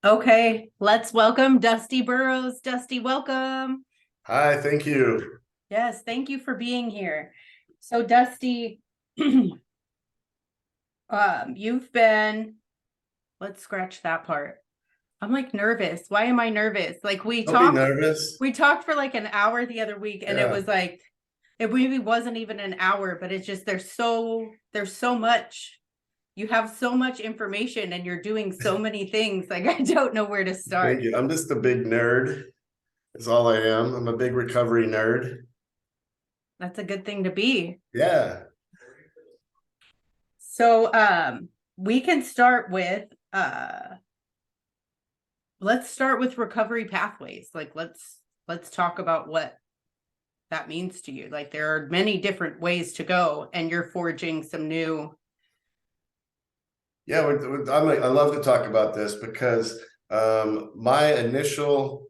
Okay, let's welcome Dusty Burrows. Dusty, welcome. Hi, thank you. Yes, thank you for being here. So, Dusty, you've been, let's scratch that part. I'm like nervous. Why am I nervous? Like we Don't be talked, nervous. we talked for like an hour the other week, and it Yeah, was like it really wasn't even an hour, but it's just there's so much. You have so much information and you're doing so many things. Like I don't know where to thank start. you. I'm just a big nerd, is all I am. I'm a big recovery nerd. That's a good thing to be. Yeah. So we can start with let's start with recovery pathways. Like let's talk about what that means to you. Like there are many different ways to go and you're forging some new. Yeah, I love to talk about this because my initial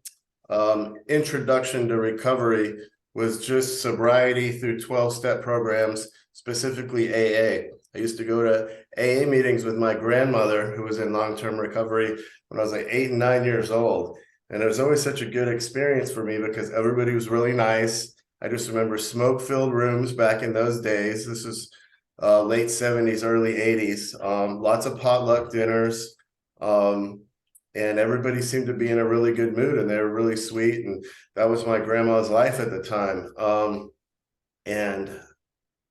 introduction to recovery was just sobriety through 12-step programs, specifically AA. I used to go to AA meetings with my grandmother, who was in long-term recovery when I was like 8 and 9 years old. And it was always such a good experience for me because everybody was really nice. I just remember smoke-filled rooms back in those days. This was late 70s, early 80s. Lots of potluck dinners. And everybody seemed to be in a really good mood and they were really sweet. And that was my grandma's life at the time. And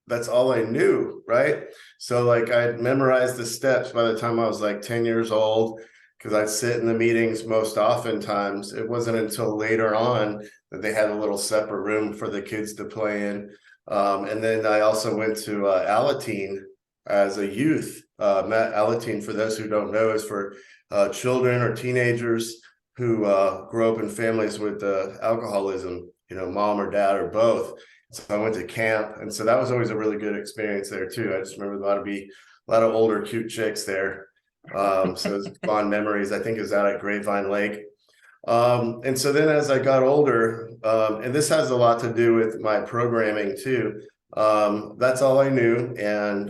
that's all I knew, right? So like I'd memorized the steps by the time I was like 10 years old because I'd sit in the meetings most oftentimes. It wasn't until later on that they had a little separate room for the kids to play in. And then I also went to Alateen as a youth. Alateen, for those who don't know, is for children or teenagers who grow up in families with alcoholism, mom or dad or both. So I went to camp, and so that was always a really good experience there too. I just remember a lot of older, cute chicks there. So it was fond memories. I think it was out at Grapevine Lake. And so then as I got older, and this has a lot to do with my programming too. That's all I knew. And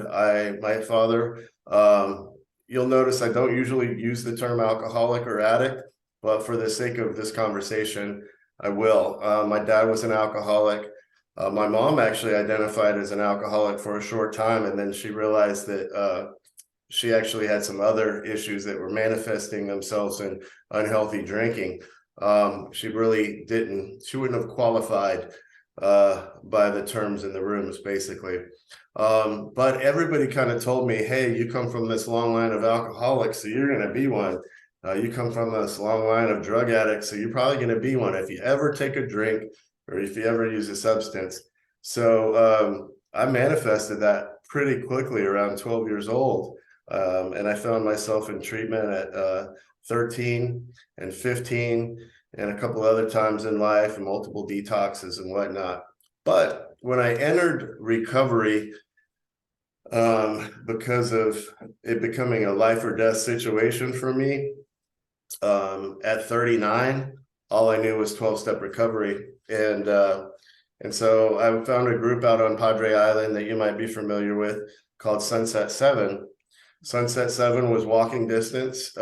my father, you'll notice I don't usually use the term alcoholic or addict, but for the sake of this conversation, I will. My dad was an alcoholic. My mom actually identified as an alcoholic for a short time, and then she realized that she actually had some other issues that were manifesting themselves in unhealthy drinking. She wouldn't have qualified by the terms in the rooms, basically. But everybody kind of told me, hey, you come from this long line of alcoholics, so you're going to be one. You come from this long line of drug addicts, so you're probably going to be one if you ever take a drink or if you ever use a substance. So I manifested that pretty quickly around 12 years old. And I found myself in treatment at 13 and 15 and a couple other times in life and multiple detoxes and whatnot. But when I entered recovery, because of it becoming a life or death situation for me, at 39, all I knew was 12-step recovery. And so I found a group out on Padre Island that you might be familiar with called Sunset 7. Sunset 7 was walking distance,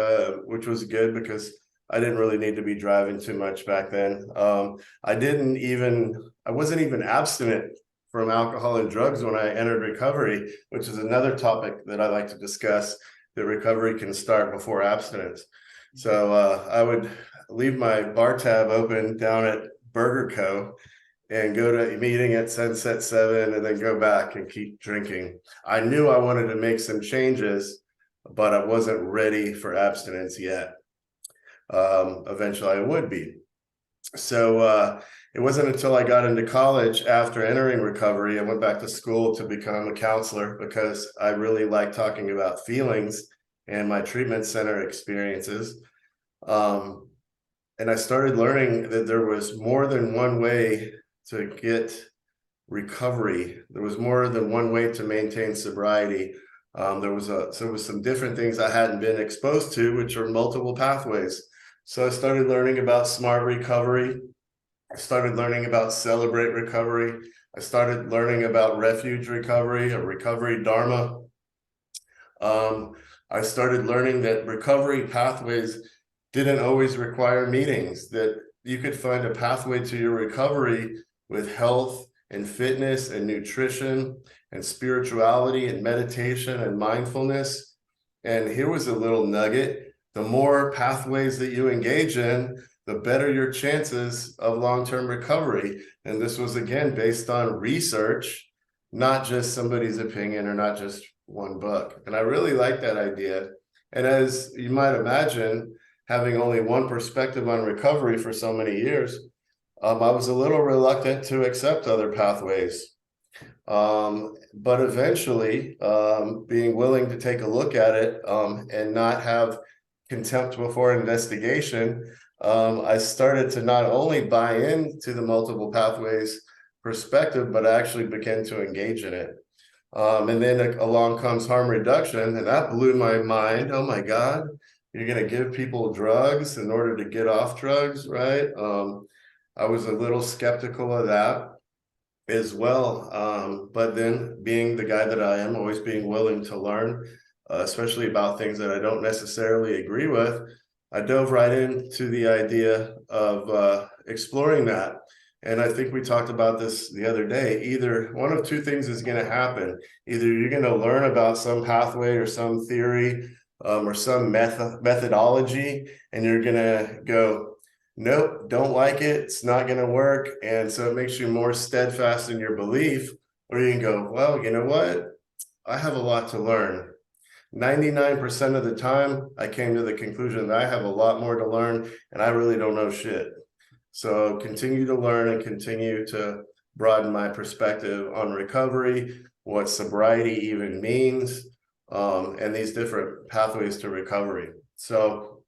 which was good because I didn't really need to be driving too much back then. I wasn't even abstinent from alcohol and drugs when I entered recovery, which is another topic that I like to discuss, that recovery can start before abstinence. So I would leave my bar tab open down at Burger Co. and go to a meeting at Sunset 7 and then go back and keep drinking. I knew I wanted to make some changes, but I wasn't ready for abstinence yet. Eventually I would be. So it wasn't until I got into college after entering recovery, I went back to school to become a counselor because I really like talking about feelings and my treatment center experiences. Um, and I started learning that there was more than one way to get recovery. There was more than one way to maintain sobriety. There was some different things I hadn't been exposed to, which are multiple pathways. So I started learning about smart recovery. I started learning about celebrate recovery. I started learning about refuge recovery or recovery dharma. I started learning that recovery pathways didn't always require meetings, that you could find a pathway to your recovery with health and fitness and nutrition and spirituality and meditation and mindfulness. And here was a little nugget: the more pathways that you engage in, the better your chances of long-term recovery. And this was, again, based on research, not just somebody's opinion or not just one book. And I really like that idea. And as you might imagine, having only one perspective on recovery for so many years, I was a little reluctant to accept other pathways. But eventually, being willing to take a look at it, and not have contempt before investigation, I started to not only buy into the multiple pathways perspective, but I actually began to engage in it. And then along comes harm reduction, and that blew my mind. Oh my God, you're going to give people drugs in order to get off drugs, right? I was a little skeptical of that as well. But then, being the guy that I am, always being willing to learn, especially about things that I don't necessarily agree with, I dove right into the idea of exploring that. And I think we talked about this the other day. Either one of two things is going to happen. Either you're going to learn about some pathway or some theory, or some methodology, and you're going to go, nope, don't like it, it's not going to work. And so it makes you more steadfast in your belief. Or you can go, well, you know what? I have a lot to learn. 99% of the time, I came to the conclusion that I have a lot more to learn, and I really don't know shit. So continue to learn and continue to broaden my perspective on recovery, what sobriety even means, and these different pathways to recovery. So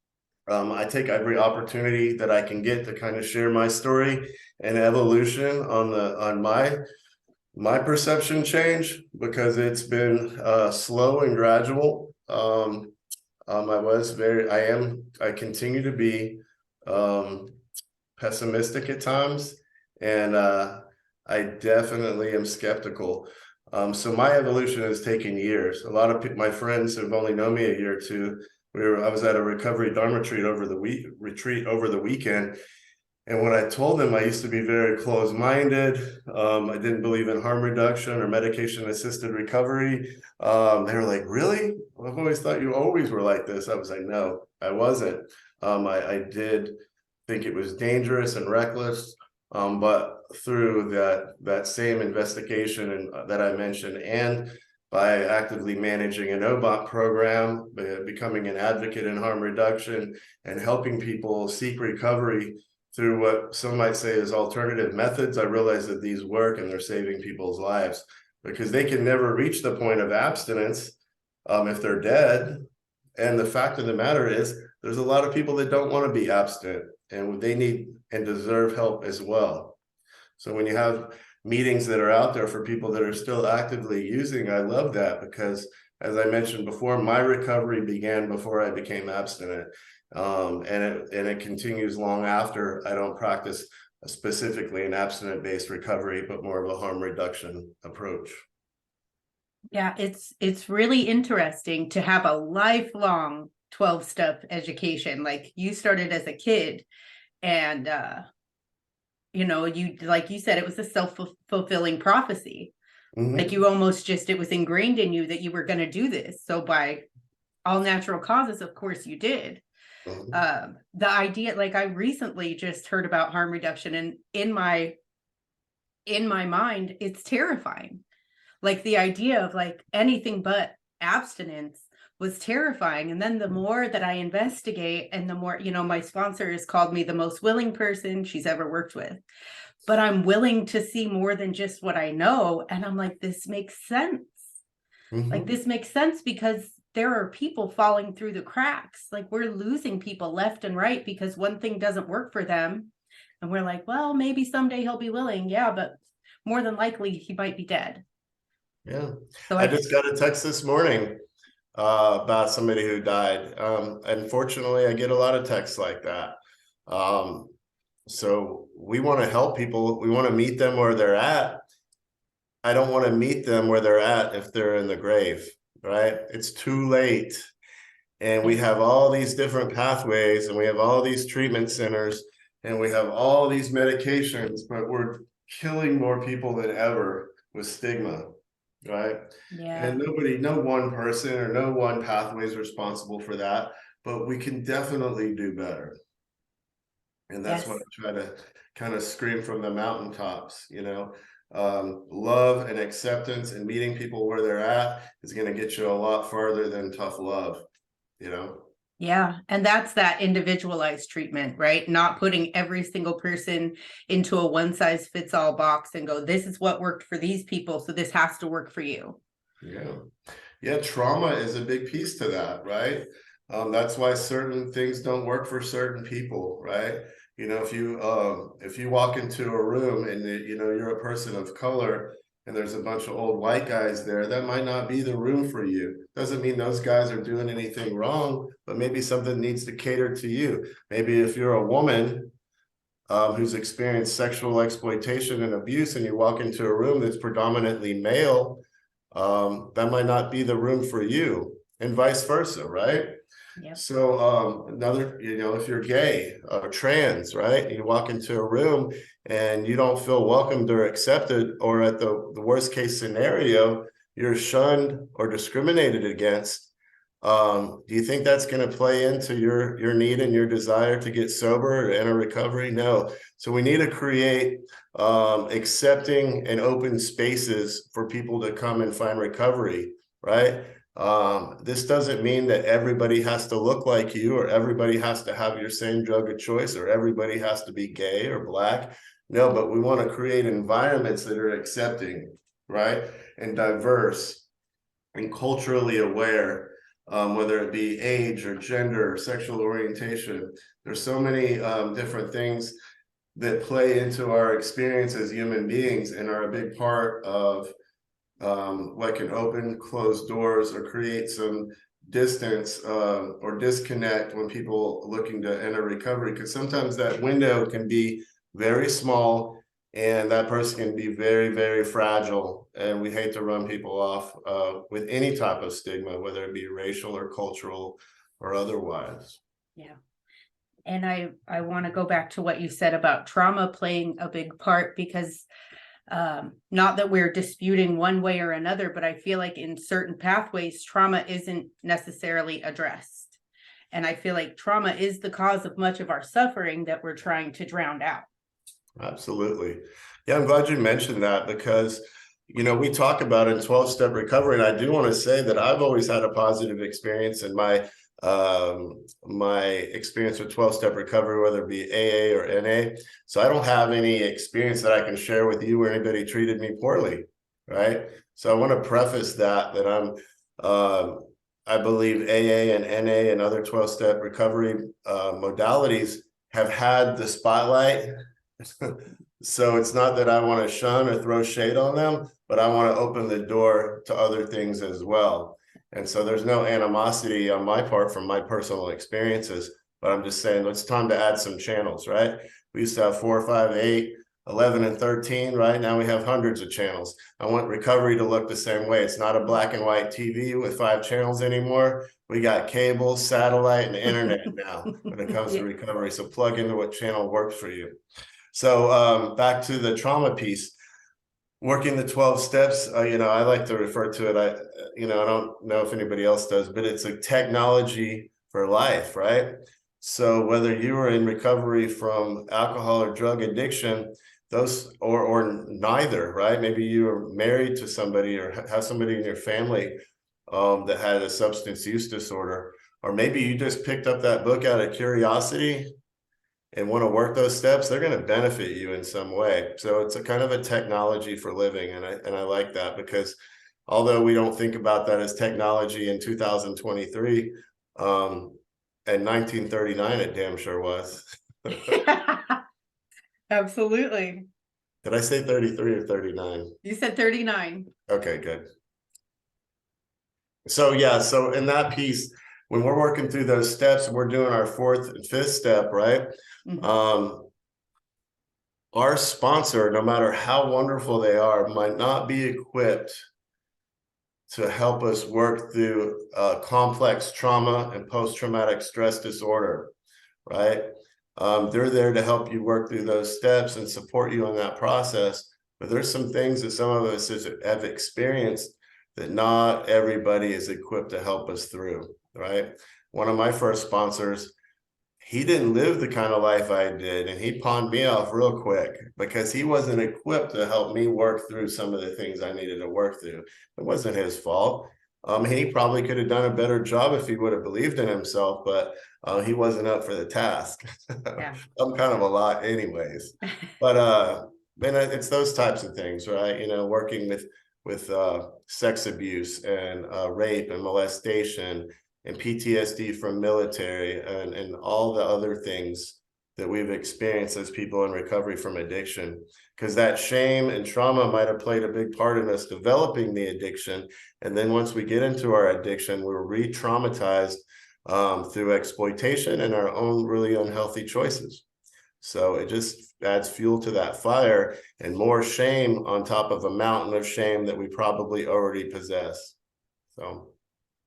I take every opportunity that I can get to kind of share my story and evolution on my perception change, because it's been slow and gradual. I continue to be pessimistic at times, and I definitely am skeptical. So my evolution has taken years. A lot of my friends have only known me a year or two. I was at a recovery Dharma retreat over the weekend. And when I told them I used to be very closed-minded, I didn't believe in harm reduction or medication-assisted recovery, they were like, really? I've always thought you always were like this. I was like, no, I wasn't. I did think it was dangerous and reckless, but through that same investigation that I mentioned, and by actively managing an OBOT program, becoming an advocate in harm reduction, and helping people seek recovery through what some might say is alternative methods, I realize that these work and they're saving people's lives, because they can never reach the point of abstinence if they're dead. And the fact of the matter is, there's a lot of people that don't want to be abstinent, and they need and deserve help as well. So when you have meetings that are out there for people that are still actively using, I love that, because as I mentioned before, my recovery began before I became abstinent. And it continues long after. I don't practice specifically an abstinent-based recovery, but more of a harm reduction approach. Yeah, it's really interesting to have a lifelong 12-step education. Like, you started as a kid, and you, like you said, it was a self-fulfilling prophecy. Mm-hmm. Like, you almost it was ingrained in you that you were going to do this. So by all natural causes, of course you did. Mm-hmm. The idea, like, I recently just heard about harm reduction, and in my mind, it's terrifying. Like, the idea of like anything but abstinence was terrifying. And then the more that I investigate, and the more, my sponsor has called me the most willing person she's ever worked with, but I'm willing to see more than just what I know. And I'm like, this makes sense. Mm-hmm. Like, this makes sense, because there are people falling through the cracks. Like, we're losing people left and right because one thing doesn't work for them. And we're like, well, maybe someday he'll be willing. Yeah, but more than likely he might be dead. Yeah. So I just got a text this morning about somebody who died. Unfortunately, I get a lot of texts like that. So we want to help people. We want to meet them where they're at. I don't want to meet them where they're at if they're in the grave, right? It's too late. And we have all these different pathways, and we have all these treatment centers, and we have all these medications, but we're killing more people than ever with stigma, right? Yeah. And no one person or no one pathway is responsible for that, but we can definitely do better. And that's what I try to kind of scream from the mountaintops, love and acceptance and meeting people where they're at is going to get you a lot farther than tough love, Yeah. And that's that individualized treatment, right? Not putting every single person into a one size fits all box and go, this is what worked for these people, so this has to work for you. Yeah. Trauma is a big piece to that, right? That's why certain things don't work for certain people, right? If you walk into a room and you're a person of color and there's a bunch of old white guys there, that might not be the room for you. Doesn't mean those guys are doing anything wrong, but maybe something needs to cater to you. Maybe if you're a woman who's experienced sexual exploitation and abuse and you walk into a room that's predominantly male, that might not be the room for you, and vice versa, right? Yep. So if you're gay or trans, right, you walk into a room and you don't feel welcomed or accepted, or at the worst case scenario, you're shunned or discriminated against, do you think that's going to play into your need and your desire to get sober or enter recovery? No. So we need to create accepting and open spaces for people to come and find recovery, right? This doesn't mean that everybody has to look like you, or everybody has to have your same drug of choice, or everybody has to be gay or Black. No, but we want to create environments that are accepting, right, and diverse and culturally aware, whether it be age or gender or sexual orientation. There's so many different things that play into our experience as human beings and are a big part of what can open closed doors or create some distance or disconnect when people looking to enter recovery, because sometimes that window can be very small and that person can be very, very fragile, and we hate to run people off with any type of stigma, whether it be racial or cultural or otherwise. Yeah. And I want to go back to what you said about trauma playing a big part, because not that we're disputing one way or another, but I feel like in certain pathways, trauma isn't necessarily addressed. And I feel like trauma is the cause of much of our suffering that we're trying to drown out. Absolutely. Yeah, I'm glad you mentioned that, because we talk about in 12-step recovery, and I do want to say that I've always had a positive experience in my experience with 12-step recovery, whether it be AA or NA. So I don't have any experience that I can share with you where anybody treated me poorly, right? So I want to preface that I believe AA and NA and other 12-step recovery modalities have had the spotlight. So it's not that I want to shun or throw shade on them, but I want to open the door to other things as well. And so there's no animosity on my part from my personal experiences, but I'm just saying it's time to add some channels, right? We used to have 4, 5, 8, 11, and 13, right? Now we have hundreds of channels. I want recovery to look the same way. It's not a black and white TV with 5 channels anymore. We got cable, satellite, and internet now when it comes to recovery. So plug into what channel works for you. So back to the trauma piece. Working the 12 steps, I like to refer to it, I don't know if anybody else does, but it's a technology for life, right? So whether you are in recovery from alcohol or drug addiction, those or neither, right? Maybe you are married to somebody or have somebody in your family that had a substance use disorder, or maybe you just picked up that book out of curiosity and want to work those steps. They're going to benefit you in some way. So it's a kind of a technology for living. And I like that, because although we don't think about that as technology in 2023, in 1939, it damn sure was. Absolutely. Did I say 33 or 39? You said 39. Okay, good. So yeah, so in that piece, when we're working through those steps, we're doing our 4th and 5th step, right? Mm-hmm. Our sponsor, no matter how wonderful they are, might not be equipped to help us work through complex trauma and post-traumatic stress disorder, right? They're there to help you work through those steps and support you in that process. But there's some things that some of us have experienced that not everybody is equipped to help us through, right? One of my first sponsors, he didn't live the kind of life I did, and he pawned me off real quick because he wasn't equipped to help me work through some of the things I needed to work through. It wasn't his fault. He probably could have done a better job if he would have believed in himself, but he wasn't up for the task. Yeah. I'm kind of a lot anyways. But man, it's those types of things, right? You know, working with sex abuse and rape and molestation and PTSD from military and all the other things that we've experienced as people in recovery from addiction, because that shame and trauma might have played a big part in us developing the addiction. And then once we get into our addiction, we're re-traumatized through exploitation and our own really unhealthy choices. So it just adds fuel to that fire and more shame on top of a mountain of shame that we probably already possess. So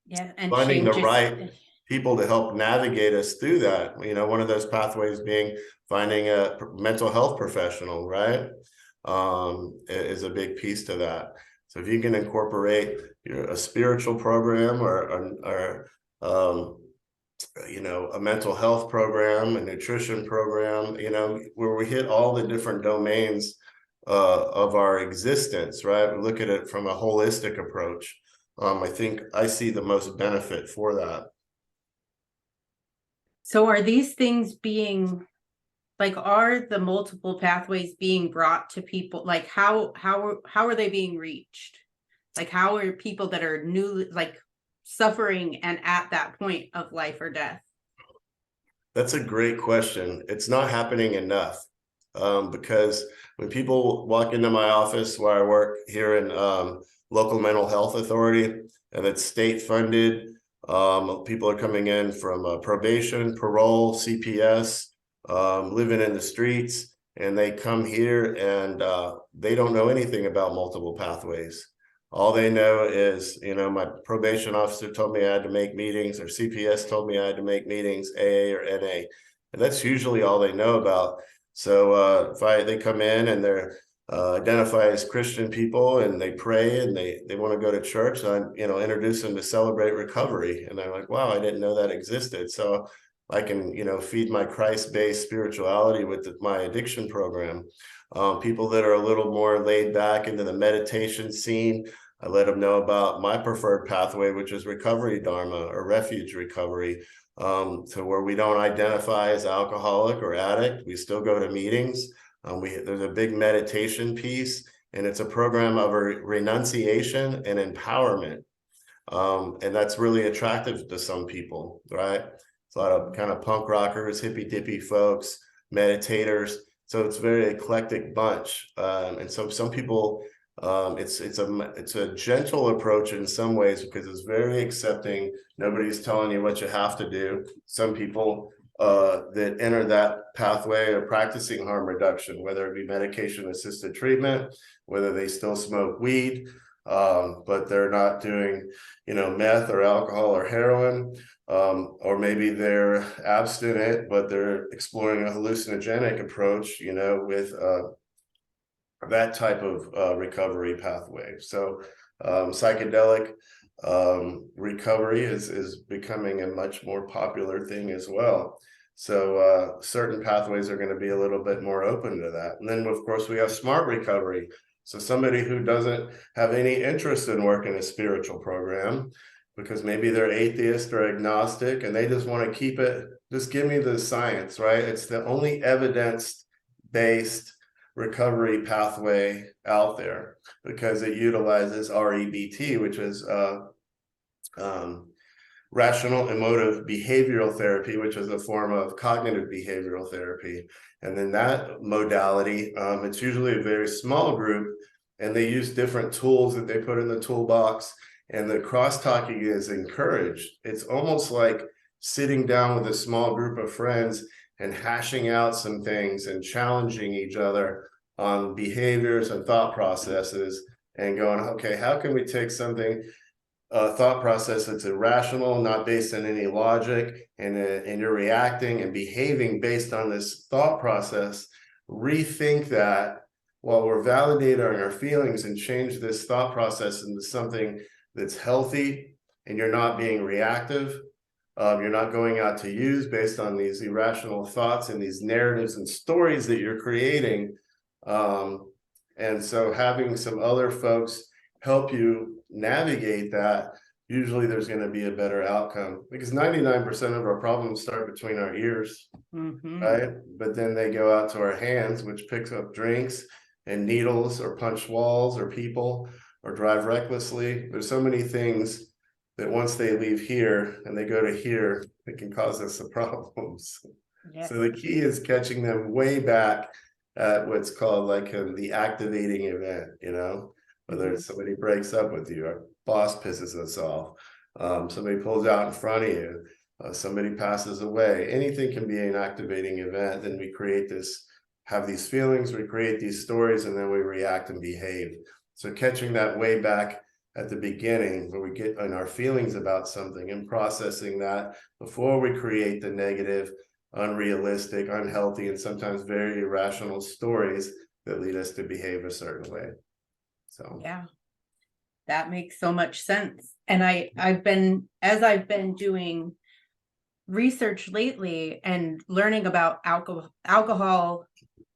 Yeah, and finding shame the just right people to help navigate us through that. You know, one of those pathways being finding a mental health professional, right? Is a big piece to that. So if you can incorporate a spiritual program or you know, a mental health program, a nutrition program, you know, where we hit all the different domains of our existence, right? We look at it from a holistic approach. I think I see the most benefit for that. So are these things being, like, are the multiple pathways being brought to people? Like, how are they being reached? Like, how are people that are new, like, suffering and at that point of life or death? That's a great question. It's not happening enough because when people walk into my office where I work here in local mental health authority, and it's state funded, people are coming in from probation, parole, CPS, living in the streets, and they come here and they don't know anything about multiple pathways. All they know is, you know, my probation officer told me I had to make meetings, or CPS told me I had to make meetings, AA or NA. And that's usually all they know about. So if they come in and they're identify as Christian people and they pray and they want to go to church, I, you know, introduce them to Celebrate Recovery. And they're like, wow, I didn't know that existed. So I can, you know, feed my Christ-based spirituality with my addiction program. People that are a little more laid back into the meditation scene, I let them know about my preferred pathway, which is recovery dharma or refuge recovery, to where we don't identify as alcoholic or addict. We still go to meetings. There's a big meditation piece, and it's a program of renunciation and empowerment. And that's really attractive to some people, right? It's a lot of kind of punk rockers, hippy dippy folks, meditators. So it's a very eclectic bunch. And so some people, it's a gentle approach in some ways because it's very accepting. Nobody's telling you what you have to do. Some people that enter that pathway are practicing harm reduction, whether it be medication assisted treatment, whether they still smoke weed, but they're not doing, you know, meth or alcohol or heroin, or maybe they're abstinent, but they're exploring a hallucinogenic approach, you know, with that type of recovery pathway. So psychedelic recovery is becoming a much more popular thing as well. So certain pathways are going to be a little bit more open to that. And then, of course, we have smart recovery. So somebody who doesn't have any interest in working a spiritual program, because maybe they're atheist or agnostic and they just want to keep it, just give me the science, right? It's the only evidence-based recovery pathway out there because it utilizes REBT, which is rational emotive behavioral therapy, which is a form of cognitive behavioral therapy. And then that modality, it's usually a very small group, and they use different tools that they put in the toolbox, and the cross-talking is encouraged. It's almost like sitting down with a small group of friends and hashing out some things and challenging each other on behaviors and thought processes and going, okay, how can we take something thought process that's irrational, not based on any logic, and you're reacting and behaving based on this thought process, rethink that while we're validating our feelings and change this thought process into something that's healthy, and you're not being reactive. You're not going out to use based on these irrational thoughts and these narratives and stories that you're creating. And so having some other folks help you navigate that, usually there's going to be a better outcome, because 99% of our problems start between our ears, right? But then they go out to our hands, which picks up drinks and needles, or punch walls, or people, or drive recklessly. There's so many things that once they leave here and they go to here, it can cause us some problems. Yes. So the key is catching them way back at what's called like the activating event, you know, whether it's somebody breaks up with you, our boss pisses us off, somebody pulls out in front of you, somebody passes away, anything can be an activating event. Then we create this, have these feelings, we create these stories, and then we react and behave. So catching that way back at the beginning, where we get in our feelings about something and processing that before we create the negative, unrealistic, unhealthy, and sometimes very irrational stories that lead us to behave a certain way. So yeah, that makes so much sense. And I've been doing research lately and learning about alcohol,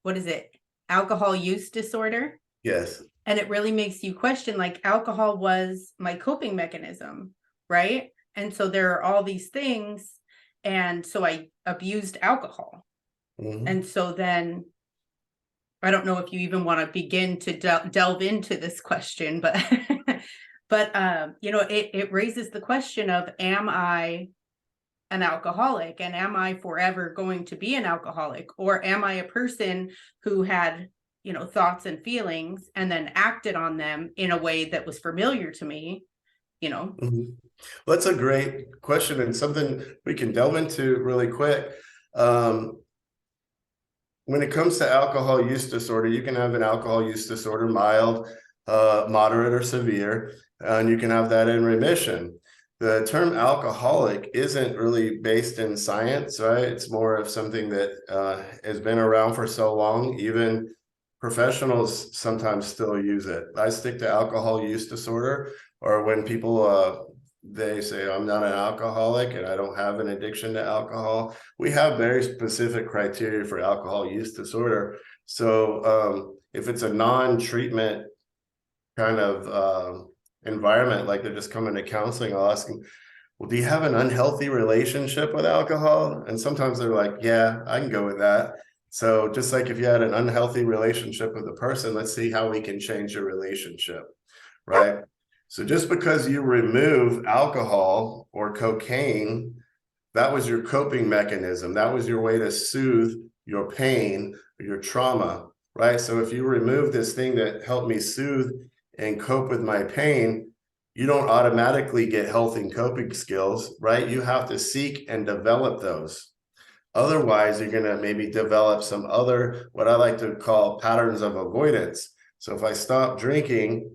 what is it? Alcohol use disorder. Yes. And it really makes you question, like, alcohol was my coping mechanism, right? And so there are all these things. And so I abused alcohol. And so then, I don't know if you even want to begin to delve into this question, but, you know, it raises the question of, am I an alcoholic, and am I forever going to be an alcoholic? Or am I a person who had, you know, thoughts and feelings and then acted on them in a way that was familiar to me, you know? Well, that's a great question, and something we can delve into really quick. When it comes to alcohol use disorder, you can have an alcohol use disorder, mild, moderate, or severe, and you can have that in remission. The term alcoholic isn't really based in science, right? It's more of something that has been around for so long. Even professionals sometimes still use it. I stick to alcohol use disorder, or when people they say, I'm not an alcoholic and I don't have an addiction to alcohol. We have very specific criteria for alcohol use disorder. So if it's a non-treatment kind of environment, like they're just coming to counseling, I'll ask them, well, do you have an unhealthy relationship with alcohol? And sometimes they're like, yeah, I can go with that. So just like if you had an unhealthy relationship with a person, let's see how we can change your relationship, right? So just because you remove alcohol or cocaine, that was your coping mechanism. That was your way to soothe your pain or your trauma, right? So if you remove this thing that helped me soothe and cope with my pain, you don't automatically get healthy coping skills, right? You have to seek and develop those. Otherwise, you're going to maybe develop some other, what I like to call patterns of avoidance. So if I stop drinking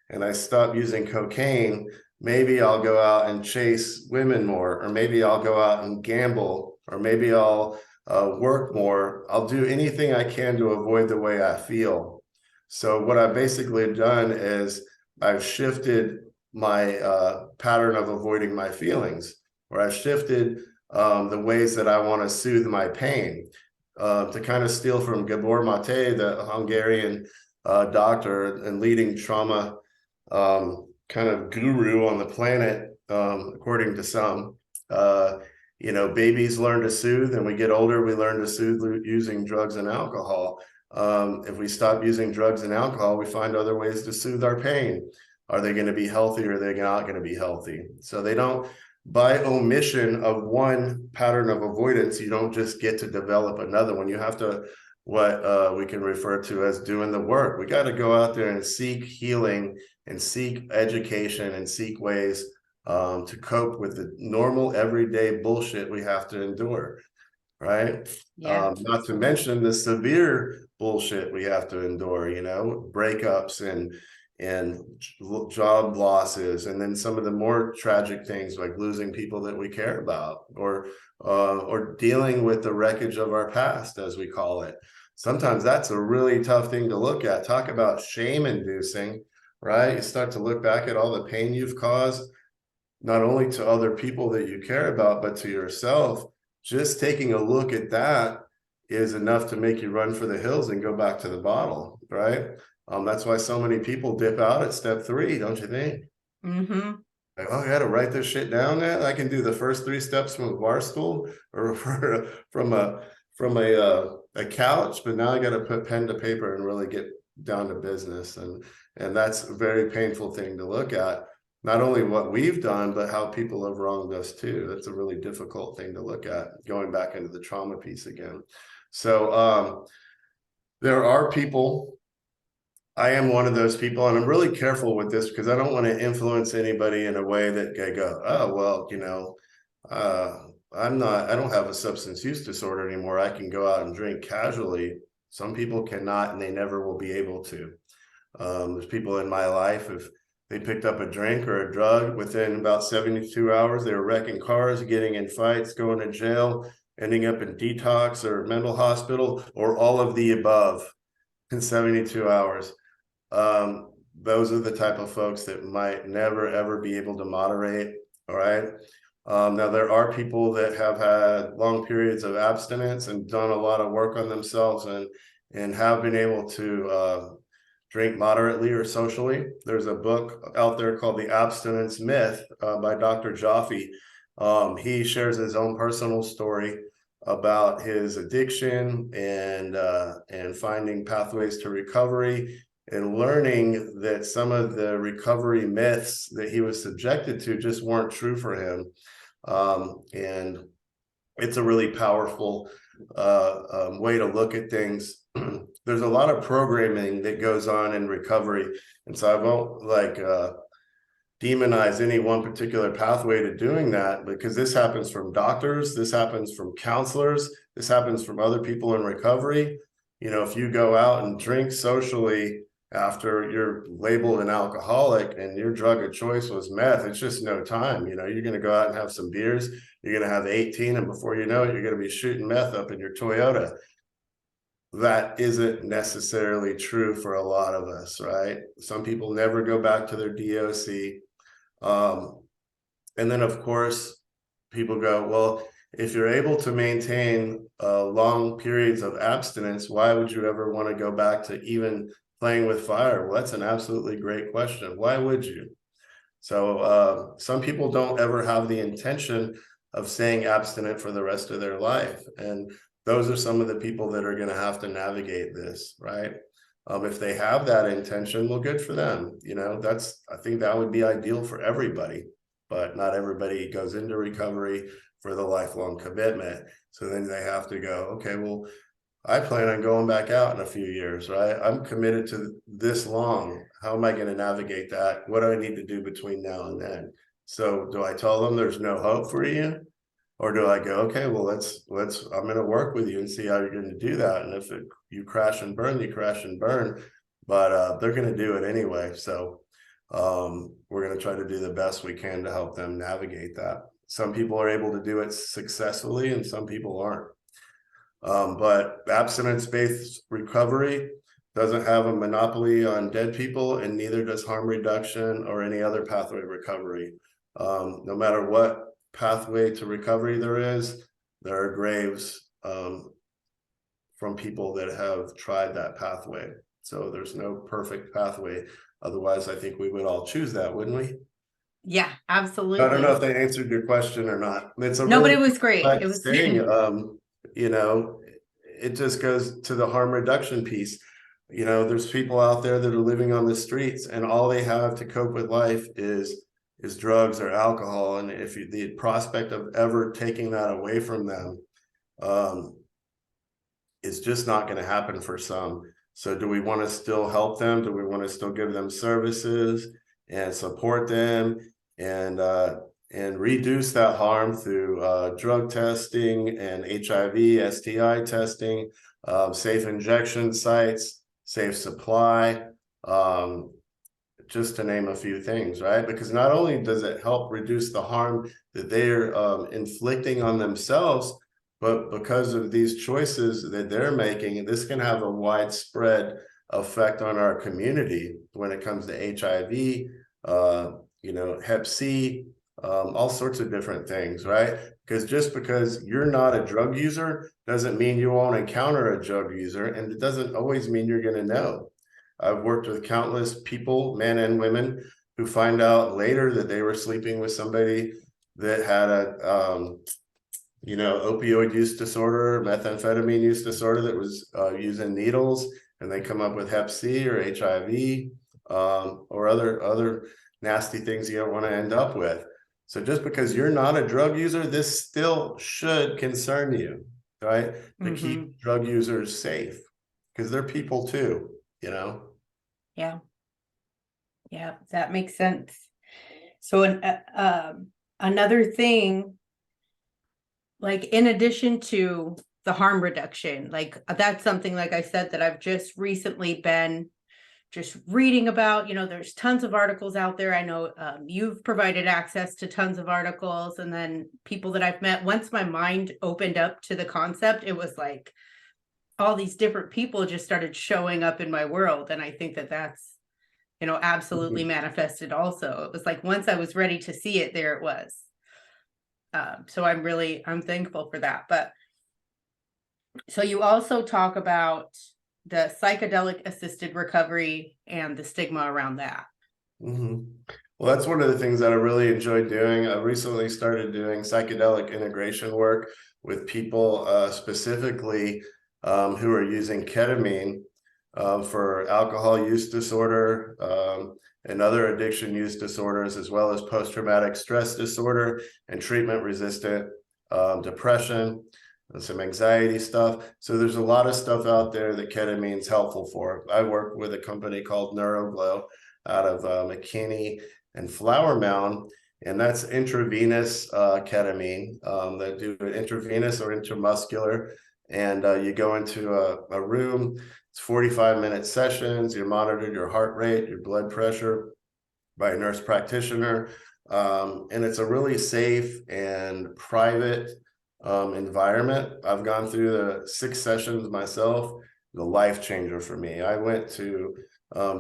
and I stop using cocaine, maybe I'll go out and chase women more, or maybe I'll go out and gamble, or maybe I'll work more. I'll do anything I can to avoid the way I feel. So what I've basically done is I've shifted my pattern of avoiding my feelings, or I've shifted the ways that I want to soothe my pain. To kind of steal from Gabor Mate, the Hungarian doctor and leading trauma kind of guru on the planet, according to some. You know, babies learn to soothe, and we get older, we learn to soothe using drugs and alcohol. If we stop using drugs and alcohol, we find other ways to soothe our pain. Are they going to be healthy, or are they not going to be healthy? So they don't, by omission of one pattern of avoidance, you don't just get to develop another one. You have to, what we can refer to as doing the work. We got to go out there and seek healing and seek education and seek ways to cope with the normal everyday bullshit we have to endure, right? Yeah. Not to mention the severe bullshit we have to endure, you know, breakups and, and job losses, and then some of the more tragic things like losing people that we care about, or dealing with the wreckage of our past, as we call it. Sometimes that's a really tough thing to look at. Talk about shame inducing, right? You start to look back at all the pain you've caused, not only to other people that you care about, but to yourself. Just taking a look at that is enough to make you run for the hills and go back to the bottle, right? That's why so many people dip out at step 3, don't you think? Mm-hmm. Like, oh, I got to write this shit down now. I can do the first 3 steps from a bar stool or from a couch, but now I got to put pen to paper and really get down to business. And that's a very painful thing to look at. Not only what we've done, but how people have wronged us too. That's a really difficult thing to look at, going back into the trauma piece again. So there are people, I am one of those people, and I'm really careful with this because I don't want to influence anybody in a way that they go, oh, well, I don't have a substance use disorder anymore. I can go out and drink casually. Some people cannot, and they never will be able to. There's people in my life, if they picked up a drink or a drug, within about 72 hours, they were wrecking cars, getting in fights, going to jail, ending up in detox or mental hospital, or all of the above in 72 hours. Those are the type of folks that might never, ever be able to moderate. All right. Now, there are people that have had long periods of abstinence and done a lot of work on themselves and have been able to drink moderately or socially. There's a book out there called The Abstinence Myth by Dr. Jaffe. He shares his own personal story about his addiction and finding pathways to recovery, and learning that some of the recovery myths that he was subjected to just weren't true for him. And it's a really powerful way to look at things. There's a lot of programming that goes on in recovery, and so I won't demonize any one particular pathway to doing that, because this happens from doctors, this happens from counselors, this happens from other people in recovery. If you go out and drink socially after you're labeled an alcoholic and your drug of choice was meth, it's just no time. You're going to go out and have some beers, you're going to have 18, and before you know it, you're going to be shooting meth up in your Toyota. That isn't necessarily true for a lot of us, right? Some people never go back to their DOC. And then, of course, people go, well, if you're able to maintain long periods of abstinence, why would you ever want to go back to even playing with fire? Well, that's an absolutely great question. Why would you? So some people don't ever have the intention of staying abstinent for the rest of their life. And those are some of the people that are going to have to navigate this, right? If they have that intention, well, good for them. I think that would be ideal for everybody, but not everybody goes into recovery for the lifelong commitment. So then they have to go, okay, well, I plan on going back out in a few years, right? I'm committed to this long. How am I going to navigate that? What do I need to do between now and then? So do I tell them there's no hope for you? Or do I go, okay, well, I'm going to work with you and see how you're going to do that. And if you crash and burn, you crash and burn, but they're going to do it anyway. So we're going to try to do the best we can to help them navigate that. Some people are able to do it successfully and some people aren't. But abstinence-based recovery doesn't have a monopoly on dead people, and neither does harm reduction or any other pathway recovery. No matter what pathway to recovery there is, there are graves from people that have tried that pathway. So there's no perfect pathway. Otherwise, I think we would all choose that, wouldn't we? Yeah, absolutely. I don't know if they answered your question or not. It's a No, but really it was great. It was thing. It just goes to the harm reduction piece. There's people out there that are living on the streets, and all they have to cope with life is drugs or alcohol. And if the prospect of ever taking that away from them is just not going to happen for some. So do we want to still help them? Do we want to still give them services and support them and reduce that harm through drug testing and HIV, STI testing, safe injection sites, safe supply, just to name a few things, right? Because not only does it help reduce the harm that they're inflicting on themselves, but because of these choices that they're making, this can have a widespread effect on our community when it comes to HIV, Hep C, all sorts of different things, right? Because just because you're not a drug user doesn't mean you won't encounter a drug user, and it doesn't always mean you're going to know. I've worked with countless people, men and women, who find out later that they were sleeping with somebody that had a opioid use disorder, methamphetamine use disorder, that was using needles, and they come up with Hep C or HIV, or other nasty things you don't want to end up with. So just because you're not a drug user, this still should concern you, right? To keep drug users safe, because they're people too, Yeah. Yeah, that makes sense. So another thing, like in addition to the harm reduction, like that's something, like I said, that I've just recently been just reading about. There's tons of articles out there. I know you've provided access to tons of articles, and then people that I've met. Once my mind opened up to the concept, it was like all these different people just started showing up in my world. And I think that that's, absolutely manifested also. It was like, once I was ready to see it, there it was. So I'm thankful for that. But so you also talk about the psychedelic assisted recovery and the stigma around that. Well, that's one of the things that I really enjoy doing. I recently started doing psychedelic integration work with people, specifically who are using ketamine for alcohol use disorder and other addiction use disorders, as well as post-traumatic stress disorder and treatment-resistant depression and some anxiety stuff. So there's a lot of stuff out there that ketamine is helpful for. I work with a company called NeuroGlow out of McKinney and Flower Mound, and that's intravenous ketamine. They do it intravenous or intramuscular, and you go into a room. It's 45-minute sessions. You're monitored your heart rate, your blood pressure by a nurse practitioner, and it's a really safe and private environment. I've gone through the 6 sessions myself. The life changer for me. I went to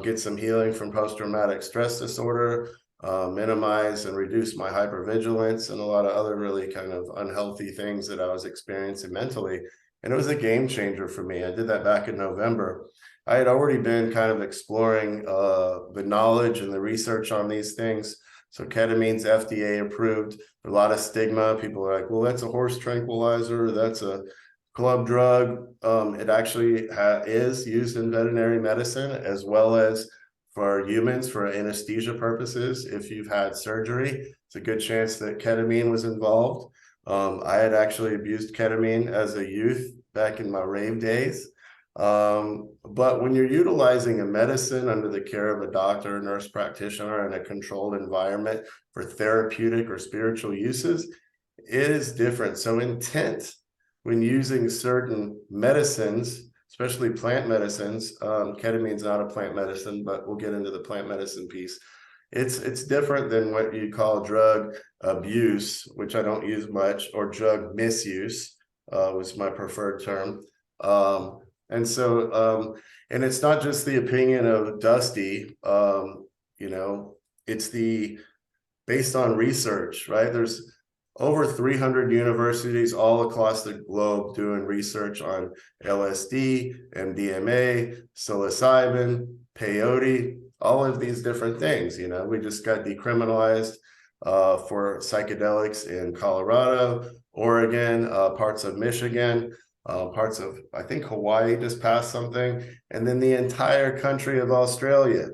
get some healing from post-traumatic stress disorder, minimize and reduce my hypervigilance, and a lot of other really kind of unhealthy things that I was experiencing mentally. And it was a game changer for me. I did that back in November. I had already been kind of exploring the knowledge and the research on these things. So ketamine's FDA approved. A lot of stigma. People are like, well, that's a horse tranquilizer. That's a club drug. It actually is used in veterinary medicine, as well as for humans for anesthesia purposes. If you've had surgery, it's a good chance that ketamine was involved. I had actually abused ketamine as a youth back in my rave days. But when you're utilizing a medicine under the care of a doctor, nurse practitioner in a controlled environment for therapeutic or spiritual uses, it is different. So intent when using certain medicines, especially plant medicines, ketamine's not a plant medicine, but we'll get into the plant medicine piece. It's different than what you call drug abuse, which I don't use much, or drug misuse was my preferred term. And it's not just the opinion of Dusty, it's based on research, right? There's over 300 universities all across the globe doing research on LSD, MDMA, psilocybin, peyote, all of these different things. We just got decriminalized for psychedelics in Colorado, Oregon, parts of Michigan, parts of, I think, Hawaii just passed something, and then the entire country of Australia.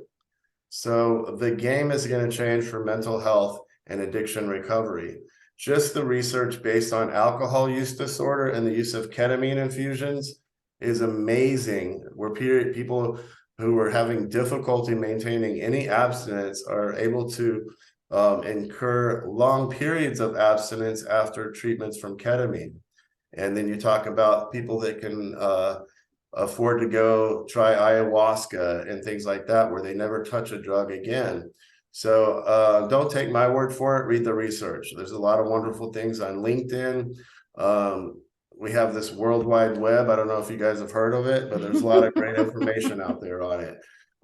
So the game is going to change for mental health and addiction recovery. Just the research based on alcohol use disorder and the use of ketamine infusions is amazing, where people who are having difficulty maintaining any abstinence are able to incur long periods of abstinence after treatments from ketamine. And then you talk about people that can afford to go try ayahuasca and things like that, where they never touch a drug again. So don't take my word for it. Read the research. There's a lot of wonderful things on LinkedIn. We have this World Wide Web. I don't know if you guys have heard of it, but there's a lot of great information out there on it.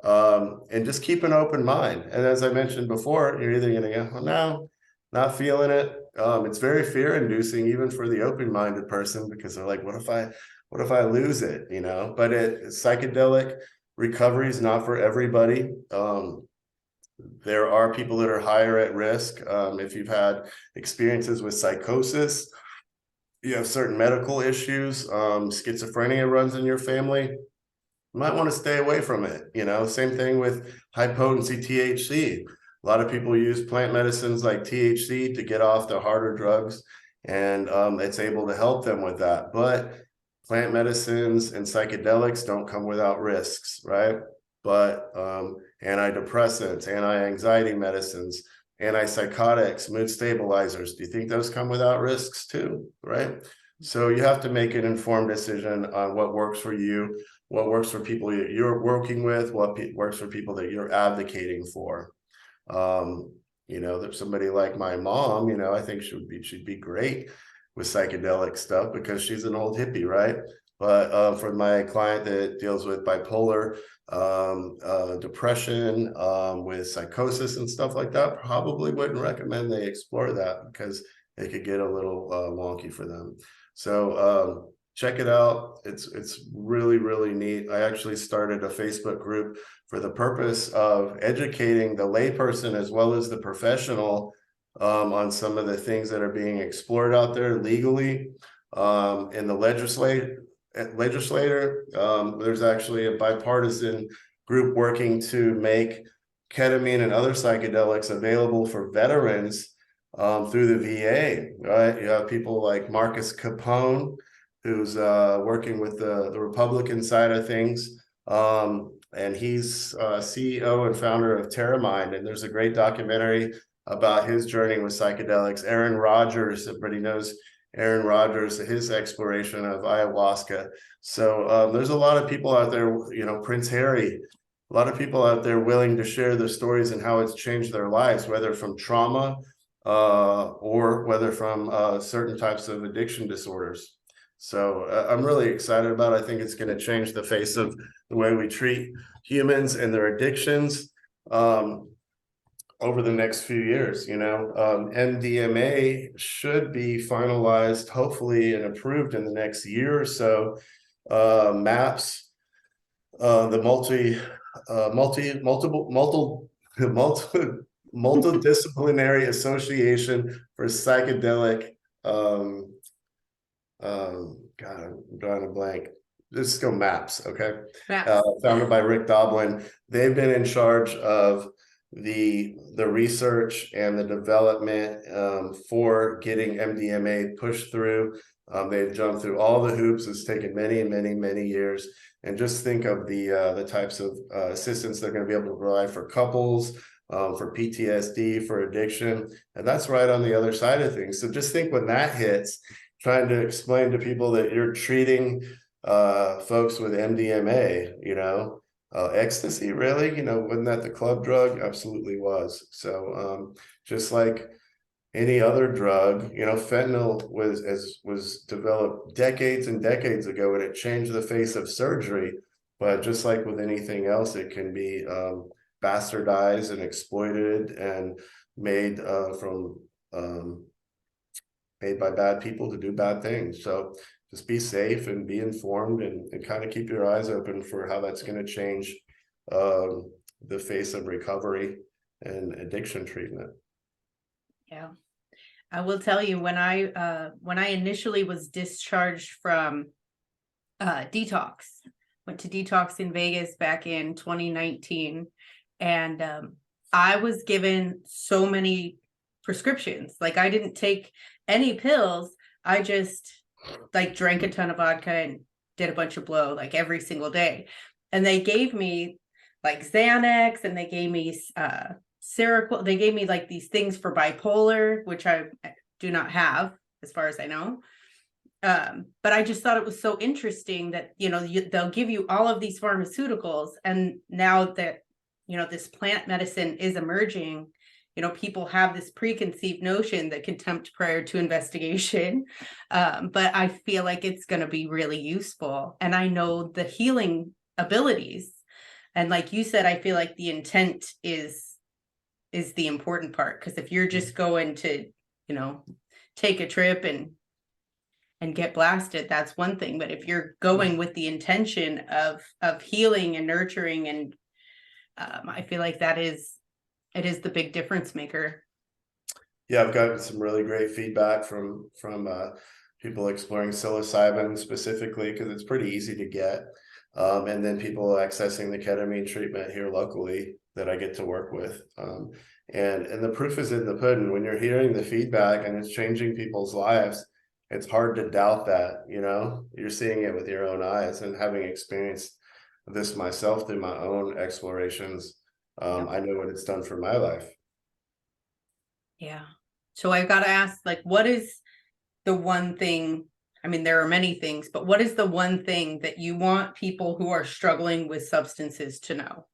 And just keep an open mind. And as I mentioned before, you're either going to go, oh, no, not feeling it. It's very fear-inducing, even for the open-minded person, because they're like, what if I lose it? You know, but psychedelic recovery is not for everybody. There are people that are higher at risk. If you've had experiences with psychosis, you have certain medical issues, schizophrenia runs in your family, you might want to stay away from it. You know, same thing with high potency THC. A lot of people use plant medicines like THC to get off the harder drugs, and it's able to help them with that. But plant medicines and psychedelics don't come without risks, right? But antidepressants, anti-anxiety medicines, antipsychotics, mood stabilizers, do you think those come without risks too, right? So you have to make an informed decision on what works for you, what works for people you're working with, what works for people that you're advocating for. You know, there's somebody like my mom, you know, I think she'd be great with psychedelic stuff because she's an old hippie, right? But for my client that deals with bipolar, depression, with psychosis and stuff like that, probably wouldn't recommend they explore that because it could get a little wonky for them. So check it out. It's really, really neat. I actually started a Facebook group for the purpose of educating the layperson as well as the professional on some of the things that are being explored out there legally. In the legislator, there's actually a bipartisan group working to make ketamine and other psychedelics available for veterans through the VA, right? You have people like Marcus Capone, who's working with the Republican side of things. And he's CEO and founder of TerraMind. And there's a great documentary about his journey with psychedelics. Aaron Rodgers, everybody knows Aaron Rodgers, his exploration of ayahuasca. So there's a lot of people out there, you know, Prince Harry, a lot of people out there willing to share their stories and how it's changed their lives, whether from trauma or whether from certain types of addiction disorders. So I'm really excited about it. I think it's going to change the face of the way we treat humans and their addictions over the next few years. You know, MDMA should be finalized, hopefully, and approved in the next year or so. MAPS, the multidisciplinary association for psychedelic God, I'm drawing a blank. Let's go MAPS, okay? Founded by Rick Doblin. They've been in charge of the research and the development for getting MDMA pushed through. They've jumped through all the hoops. It's taken many years. And just think of the types of assistance they're going to be able to provide for couples, for PTSD, for addiction. And that's right on the other side of things. So just think when that hits, trying to explain to people that you're treating folks with MDMA, you know, ecstasy, really, you know, wasn't that the club drug? Absolutely was. So just like any other drug, you know, fentanyl was developed decades and decades ago, and it changed the face of surgery. But just like with anything else, it can be bastardized and exploited and made made by bad people to do bad things. So just be safe and be informed and kind of keep your eyes open for how that's going to change the face of recovery and addiction treatment. Yeah. I will tell you, when I initially was discharged from detox, went to detox in Vegas back in 2019, and I was given so many prescriptions. Like, I didn't take any pills. I just like drank a ton of vodka and did a bunch of blow like every single day. And they gave me like Xanax, and they gave me Seroquel. They gave me like these things for bipolar, which I do not have as far as I know. But I just thought it was so interesting that, they'll give you all of these pharmaceuticals, and now that, this plant medicine is emerging, people have this preconceived notion that contempt prior to investigation. But I feel like it's going to be really useful. And I know the healing abilities. And like you said, I feel like the intent is the important part. Because if you're just going to, take a trip and get blasted, that's one thing. But if you're going with the intention of healing and nurturing, and I feel like it is the big difference maker. Yeah, I've gotten some really great feedback from people exploring psilocybin specifically because it's pretty easy to get, and then people accessing the ketamine treatment here locally that I get to work with, and the proof is in the pudding. When you're hearing the feedback and it's changing people's lives, it's hard to doubt that. You're seeing it with your own eyes, and having experienced this myself through my own explorations, I know what it's done for my life. Yeah. So I've got to ask, like, what is the one thing? I mean, there are many things, but what is the one thing that you want people who are struggling with substances to know?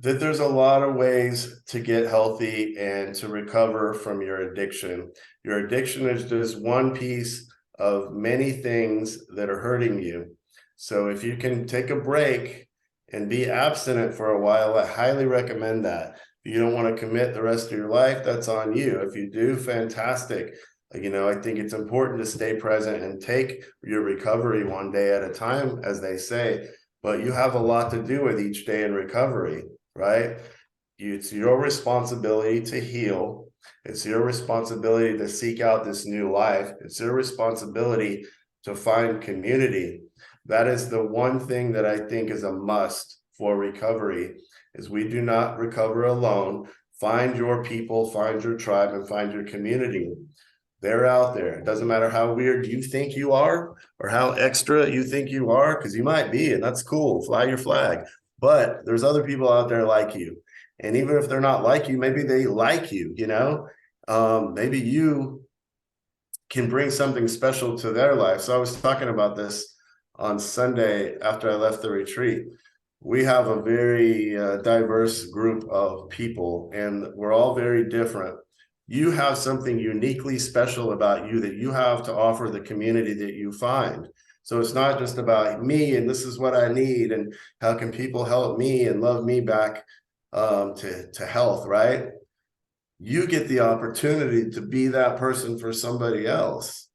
That there's a lot of ways to get healthy and to recover from your addiction. Your addiction is just one piece of many things that are hurting you. So if you can take a break and be abstinent for a while, I highly recommend that. If you don't want to commit the rest of your life, that's on you. If you do, fantastic. I think it's important to stay present and take your recovery one day at a time, as they say, but you have a lot to do with each day in recovery, right? It's your responsibility to heal. It's your responsibility to seek out this new life. It's your responsibility to find community. That is the one thing that I think is a must for recovery, is we do not recover alone. Find your people, find your tribe, and find your community. They're out there. It doesn't matter how weird you think you are or how extra you think you are, because you might be, and that's cool. Fly your flag. But there's other people out there like you. And even if they're not like you, maybe they like you, maybe you can bring something special to their life. So I was talking about this on Sunday after I left the retreat. We have a very diverse group of people, and we're all very different. You have something uniquely special about you that you have to offer the community that you find. So it's not just about me and this is what I need and how can people help me and love me back to health, right? You get the opportunity to be that person for somebody else.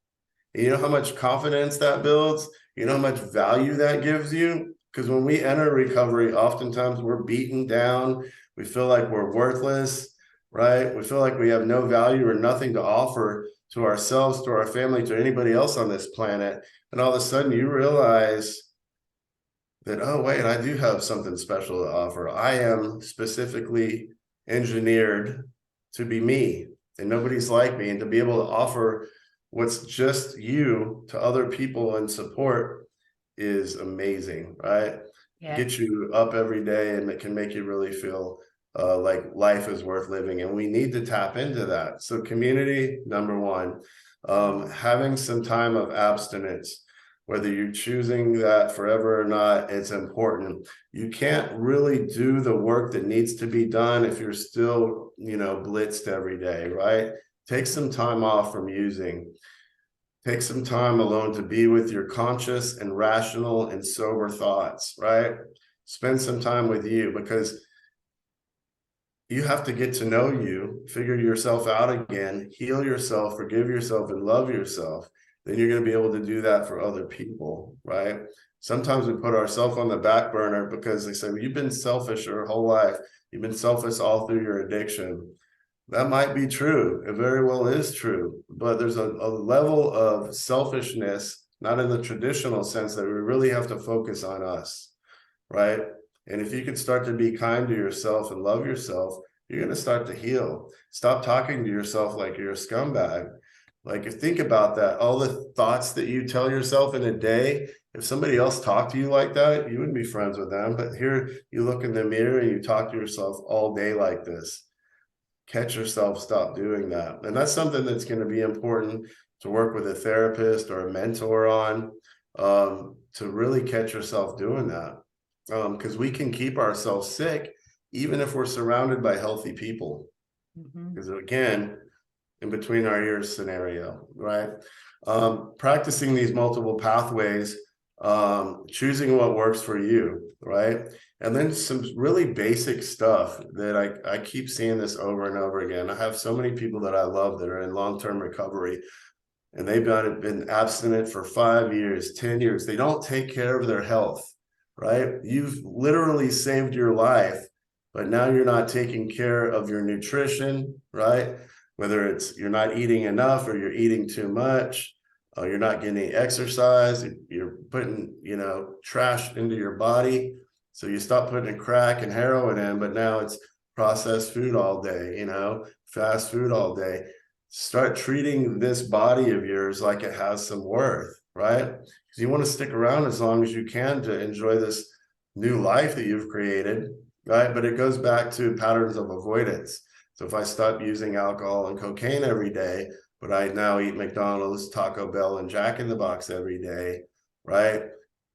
And you know how much confidence that builds? You know how much value that gives you? Because when we enter recovery, oftentimes we're beaten down. We feel like we're worthless, right? We feel like we have no value or nothing to offer to ourselves, to our family, to anybody else on this planet. And all of a sudden you realize that, oh, wait, I do have something special to offer. I am specifically engineered to be me, and nobody's like me. And to be able to offer what's just you to other people and support is amazing, right? Yeah. Get you up every day, and it can make you really feel like life is worth living. And we need to tap into that. So community, number one, having some time of abstinence, whether you're choosing that forever or not, it's important. You can't really do the work that needs to be done if you're still, blitzed every day, right? Take some time off from using. Take some time alone to be with your conscious and rational and sober thoughts, right? Spend some time with you, because you have to get to know you, figure yourself out again, heal yourself, forgive yourself, and love yourself. Then you're going to be able to do that for other people, right? Sometimes we put ourselves on the back burner because they say, well, you've been selfish your whole life. You've been selfish all through your addiction. That might be true. It very well is true. But there's a level of selfishness, not in the traditional sense, that we really have to focus on us, right? And if you can start to be kind to yourself and love yourself, you're going to start to heal. Stop talking to yourself like you're a scumbag. Like, if think about that, all the thoughts that you tell yourself in a day, if somebody else talked to you like that, you wouldn't be friends with them. But here you look in the mirror and you talk to yourself all day like this. Catch yourself, stop doing that. And that's something that's going to be important to work with a therapist or a mentor on, to really catch yourself doing that. Because we can keep ourselves sick even if we're surrounded by healthy people. Because again, in between our ears scenario, right? Practicing these multiple pathways, choosing what works for you, right? And then some really basic stuff that I keep seeing this over and over again. I have so many people that I love that are in long-term recovery, and they've been abstinent for 5 years, 10 years. They don't take care of their health, right? You've literally saved your life, but now you're not taking care of your nutrition, right? Whether it's you're not eating enough or you're eating too much, you're not getting exercise, you're putting, trash into your body. So you stop putting crack and heroin in, but now it's processed food all day, fast food all day. Start treating this body of yours like it has some worth, right? Because you want to stick around as long as you can to enjoy this new life that you've created, right? But it goes back to patterns of avoidance. So if I stop using alcohol and cocaine every day, but I now eat McDonald's, Taco Bell, and Jack in the Box every day, right?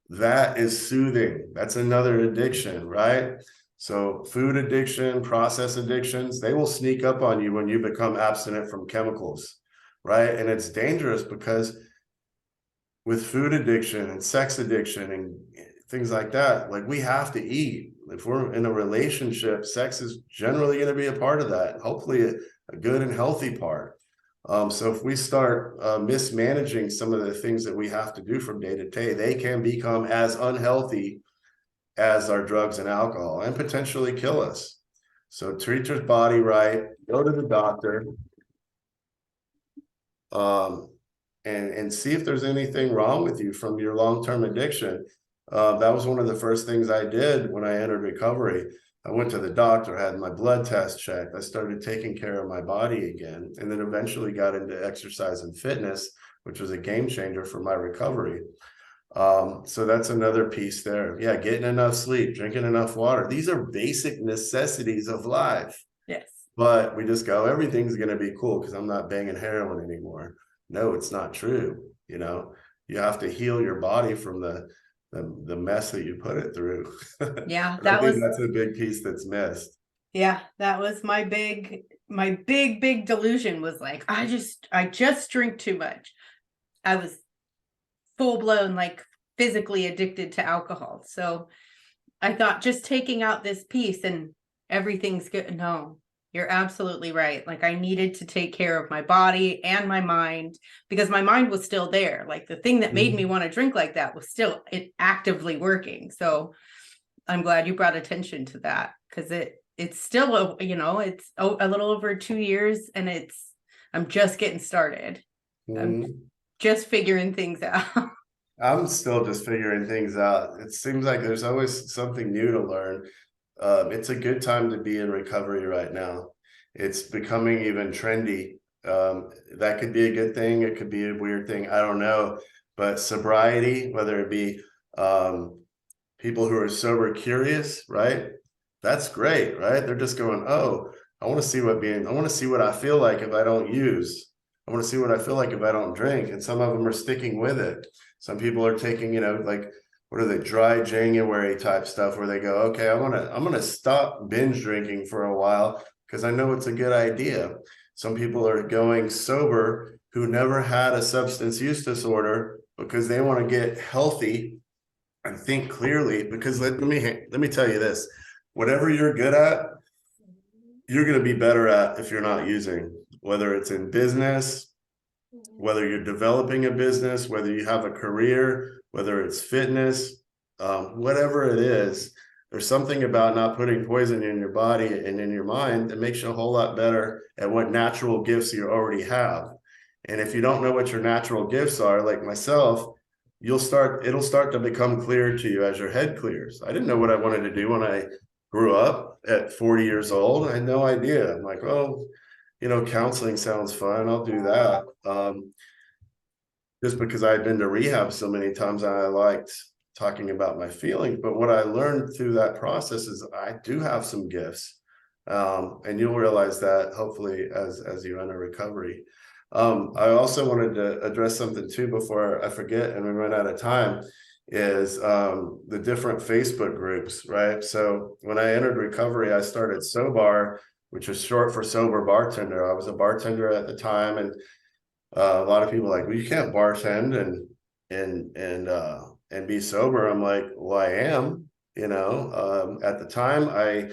That is soothing. That's another addiction, right? So food addiction, process addictions, they will sneak up on you when you become abstinent from chemicals, right? And it's dangerous because with food addiction and sex addiction and things like that, like we have to eat. If we're in a relationship, sex is generally going to be a part of that, hopefully a good and healthy part. So if we start mismanaging some of the things that we have to do from day to day, they can become as unhealthy as our drugs and alcohol and potentially kill us. So treat your body right, go to the doctor, and see if there's anything wrong with you from your long-term addiction. That was one of the first things I did when I entered recovery. I went to the doctor, had my blood test checked. I started taking care of my body again, and then eventually got into exercise and fitness, which was a game changer for my recovery. So that's another piece there. Yeah, getting enough sleep, drinking enough water. These are basic necessities of life. Yes. But we just go, everything's going to be cool because I'm not banging heroin anymore. No, it's not true. You have to heal your body from the mess that you put it through. Yeah, I think that's a big piece that's missed. Yeah, that was my big delusion was like, I just drink too much. I was full blown, like physically addicted to alcohol. So I thought just taking out this piece and everything's good. No, you're absolutely right. Like I needed to take care of my body and my mind because my mind was still there. Like the thing that made me want to drink like that was still actively working. So I'm glad you brought attention to that because it's still, it's a little over 2 years and I'm just getting started. I'm just figuring things out. I'm still just figuring things out. It seems like there's always something new to learn. It's a good time to be in recovery right now. It's becoming even trendy. That could be a good thing. It could be a weird thing. I don't know. But sobriety, whether it be people who are sober curious, right? That's great, right? They're just going, oh, I want to see what I feel like if I don't use. I want to see what I feel like if I don't drink. And some of them are sticking with it. Some people are taking, like, what are they, dry January type stuff where they go, okay, I'm gonna stop binge drinking for a while because I know it's a good idea. Some people are going sober who never had a substance use disorder because they want to get healthy and think clearly. Because let me tell you this, whatever you're good at, you're going to be better at if you're not using, whether it's in business, whether you're developing a business, whether you have a career, whether it's fitness, whatever it is, there's something about not putting poison in your body and in your mind that makes you a whole lot better at what natural gifts you already have. And if you don't know what your natural gifts are, like myself, it'll start to become clear to you as your head clears. I didn't know what I wanted to do when I grew up at 40 years old. I had no idea. I'm like, oh, counseling sounds fun. I'll do that. Just because I had been to rehab so many times and I liked talking about my feelings. But what I learned through that process is I do have some gifts. And you'll realize that hopefully as you enter recovery. I also wanted to address something too before I forget and we run out of time, is the different Facebook groups, right? So when I entered recovery, I started Sobar, which is short for Sober Bartender. I was a bartender at the time, and a lot of people were like, well, you can't bartend and be sober. I'm like, well, I am. At the time, I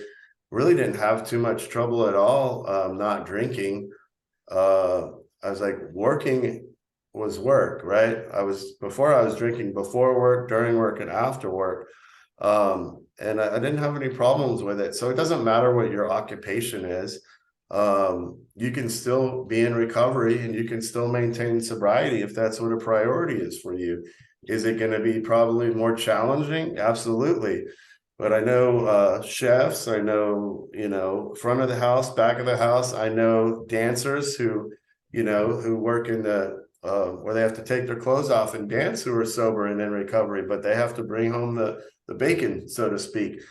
really didn't have too much trouble at all, not drinking. I was like, working was work, right? Before I was drinking before work, during work, and after work. And I didn't have any problems with it. So it doesn't matter what your occupation is. You can still be in recovery and you can still maintain sobriety if that's what a priority is for you. Is it going to be probably more challenging? Absolutely. But I know chefs, I know, front of the house, back of the house. I know dancers who work in the where they have to take their clothes off and dance, who are sober and in recovery, but they have to bring home the bacon, so to speak.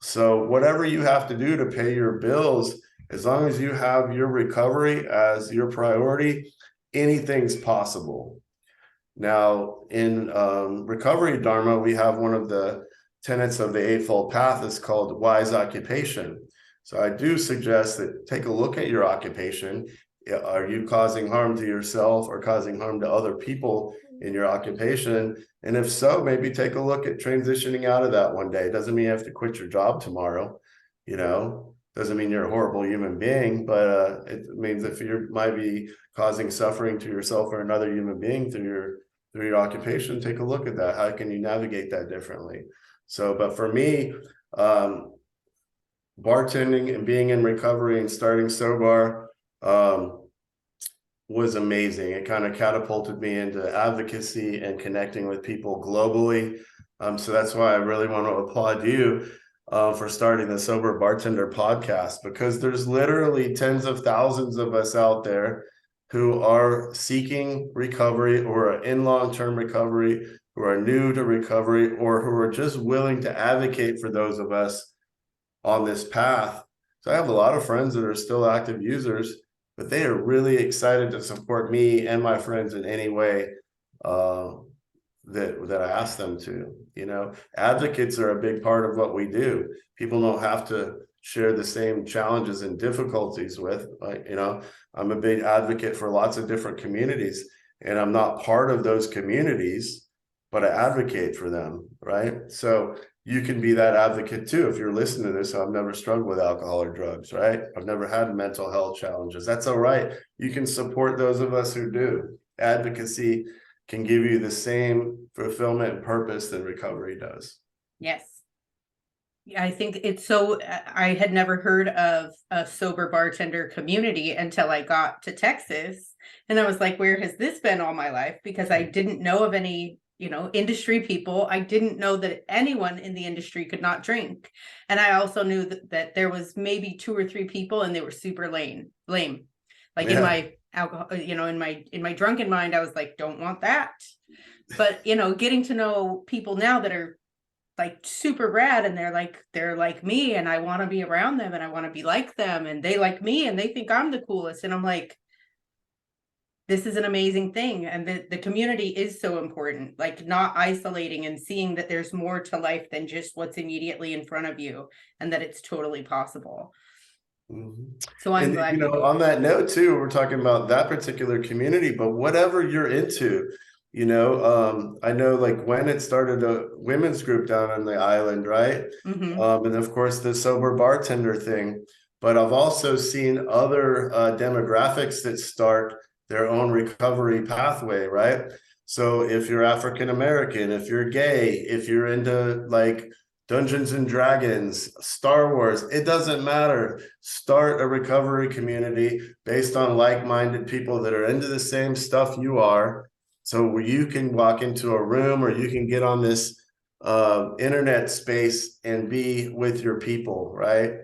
So whatever you have to do to pay your bills, as long as you have your recovery as your priority, anything's possible. Now, in recovery Dharma, we have one of the tenets of the Eightfold Path is called wise occupation. So I do suggest that take a look at your occupation. Are you causing harm to yourself or causing harm to other people in your occupation? And if so, maybe take a look at transitioning out of that one day. It doesn't mean you have to quit your job tomorrow, doesn't mean you're a horrible human being, but it means if you might be causing suffering to yourself or another human being through your occupation, take a look at that. How can you navigate that differently? So, but for me, bartending and being in recovery and starting Sobar was amazing. It kind of catapulted me into advocacy and connecting with people globally. So that's why I really want to applaud you for starting the Sober Bartender podcast, because there's literally tens of thousands of us out there who are seeking recovery or are in long-term recovery, who are new to recovery, or who are just willing to advocate for those of us on this path. So I have a lot of friends that are still active users, but they are really excited to support me and my friends in any way that I ask them to. Advocates are a big part of what we do. People don't have to share the same challenges and difficulties with, I'm a big advocate for lots of different communities, and I'm not part of those communities, but I advocate for them, right? So you can be that advocate too. If you're listening to this, I've never struggled with alcohol or drugs, right? I've never had mental health challenges. That's all right. You can support those of us who do. Advocacy can give you the same fulfillment and purpose that recovery does. Yes. I think it's so, I had never heard of a sober bartender community until I got to Texas. And I was like, where has this been all my life? Because I didn't know of any, industry people. I didn't know that anyone in the industry could not drink. And I also knew that there was maybe 2 or 3 people and they were super lame. Like in my alcohol, in my drunken mind, I was like, don't want that. But, getting to know people now that are like super rad and they're like me and I want to be around them and I want to be like them and they like me and they think I'm the coolest. And I'm like, this is an amazing thing. And the community is so important, like not isolating and seeing that there's more to life than just what's immediately in front of you and that it's totally possible. Mm-hmm. So I'm glad. On that note too, we're talking about that particular community, but whatever you're into, I know like when it started a women's group down on the island, right? Mm-hmm. And of course the Sober Bartender thing, but I've also seen other demographics that start their own recovery pathway, right? So if you're African American, if you're gay, if you're into like Dungeons and Dragons, Star Wars, it doesn't matter. Start a recovery community based on like-minded people that are into the same stuff you are. So you can walk into a room or you can get on this internet space and be with your people, right?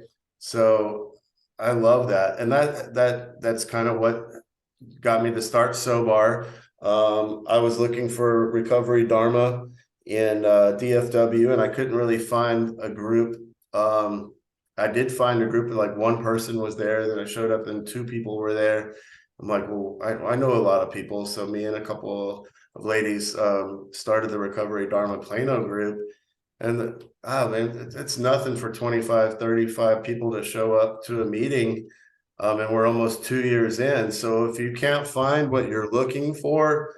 So I love that. And that's kind of what got me to start Sobar. I was looking for recovery Dharma in DFW, and I couldn't really find a group. I did find a group of like one person was there, then I showed up and 2 people were there. I'm like, well, I know a lot of people. So me and a couple of ladies started the Recovery Dharma Plano group. And man, it's nothing for 25, 35 people to show up to a meeting. And we're almost 2 years in. So if you can't find what you're looking for,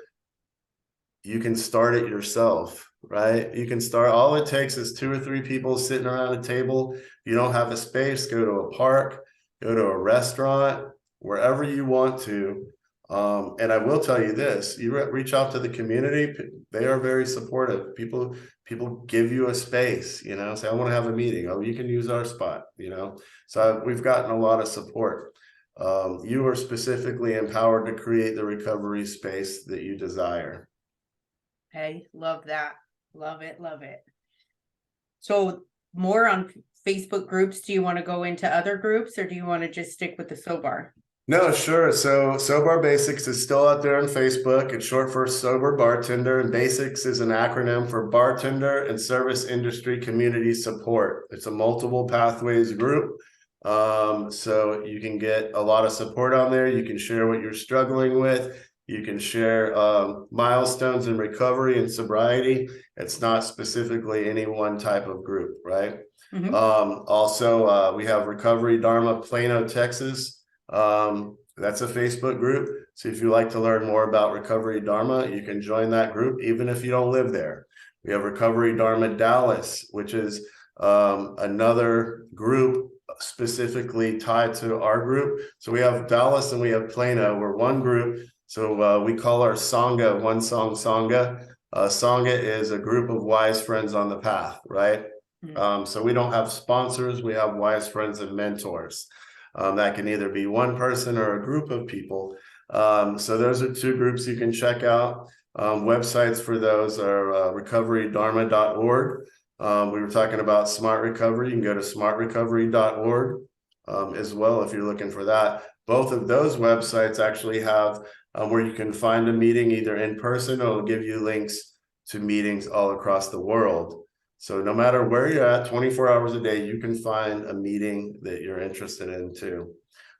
you can start it yourself, right? You can start, all it takes is 2 or 3 people sitting around a table. You don't have a space, go to a park, go to a restaurant, wherever you want to. And I will tell you this, you reach out to the community, they are very supportive. People give you a space, say, I want to have a meeting. Oh, you can use our spot, so we've gotten a lot of support. You are specifically empowered to create the recovery space that you desire. Hey, love that. Love it. Love it. So more on Facebook groups. Do you want to go into other groups, or do you want to just stick with the Sober? No, sure. So Sober Basics is still out there on Facebook. It's short for Sober Bartender, and Basics is an acronym for Bartender and Service Industry Community Support. It's a multiple pathways group. So you can get a lot of support on there. You can share what you're struggling with. You can share milestones in recovery and sobriety. It's not specifically any one type of group, right? Mm-hmm. Also, we have Recovery Dharma Plano, Texas. That's a Facebook group. So if you like to learn more about Recovery Dharma, you can join that group, even if you don't live there. We have Recovery Dharma Dallas, which is another group specifically tied to our group. So we have Dallas and we have Plano. We're one group. So we call our Sangha One Song Sangha. Sangha is a group of wise friends on the path, right? Mm-hmm. So we don't have sponsors. We have wise friends and mentors. That can either be one person or a group of people. So those are 2 groups you can check out. Websites for those are recoverydharma.org. We were talking about Smart Recovery. You can go to smartrecovery.org as well if you're looking for that. Both of those websites actually have where you can find a meeting either in person, or it'll give you links to meetings all across the world. So no matter where you're at, 24 hours a day, you can find a meeting that you're interested in too.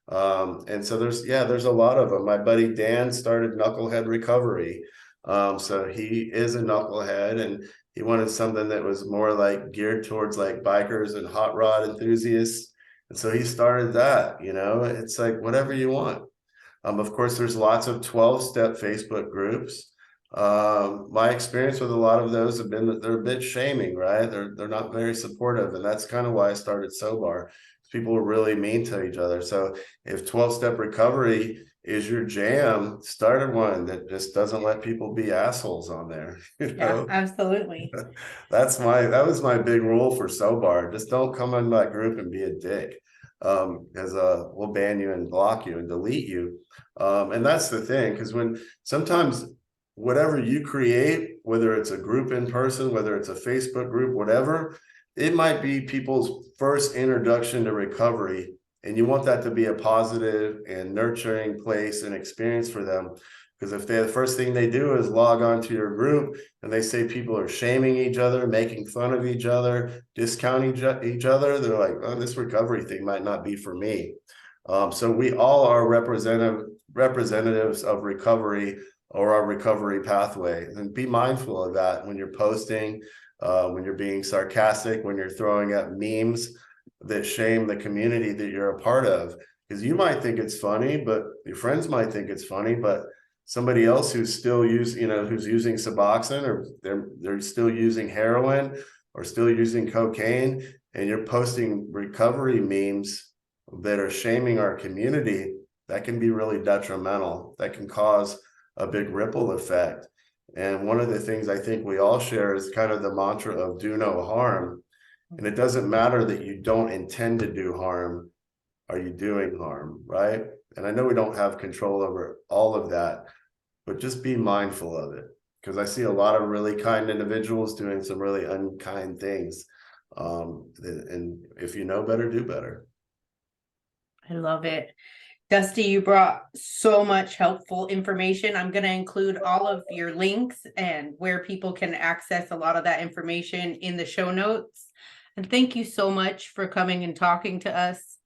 And so there's a lot of them. My buddy Dan started Knucklehead Recovery. So he is a knucklehead, and he wanted something that was more like geared towards like bikers and hot rod enthusiasts. And so he started that, it's like whatever you want. Of course, there's lots of 12-step Facebook groups. My experience with a lot of those have been that they're a bit shaming, right? They're not very supportive. And that's kind of why I started Sober. People are really mean to each other. So if 12-step recovery is your jam, start one that just doesn't let people be assholes on there. Yeah, absolutely. That was my big rule for Sober. Just don't come in that group and be a dick. Because we'll ban you and block you and delete you. And that's the thing, because when sometimes whatever you create, whether it's a group in person, whether it's a Facebook group, whatever, it might be people's first introduction to recovery. And you want that to be a positive and nurturing place and experience for them. Because if the first thing they do is log on to your group and they say people are shaming each other, making fun of each other, discounting each other, they're like, oh, this recovery thing might not be for me. So we all are representatives of recovery or our recovery pathway. And be mindful of that when you're posting, when you're being sarcastic, when you're throwing up memes that shame the community that you're a part of. Because you might think it's funny, but your friends might think it's funny, but somebody else who's still who's using Suboxone, or they're still using heroin or still using cocaine, and you're posting recovery memes that are shaming our community, that can be really detrimental. That can cause a big ripple effect. And one of the things I think we all share is kind of the mantra of do no harm. And it doesn't matter that you don't intend to do harm. Are you doing harm, right? And I know we don't have control over all of that, but just be mindful of it, because I see a lot of really kind individuals doing some really unkind things. And if you know better, do better. I love it. Dusty, you brought so much helpful information. I'm going to include all of your links and where people can access a lot of that information in the show notes. And thank you so much for coming and talking to us.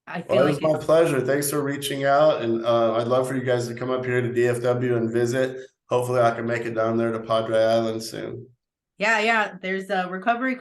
I Well, feel it like was my it's, pleasure. Thanks for reaching out. And I'd love for you guys to come up here to DFW and visit. Hopefully I can make it down there to Padre Island soon. yeah. There's a recovery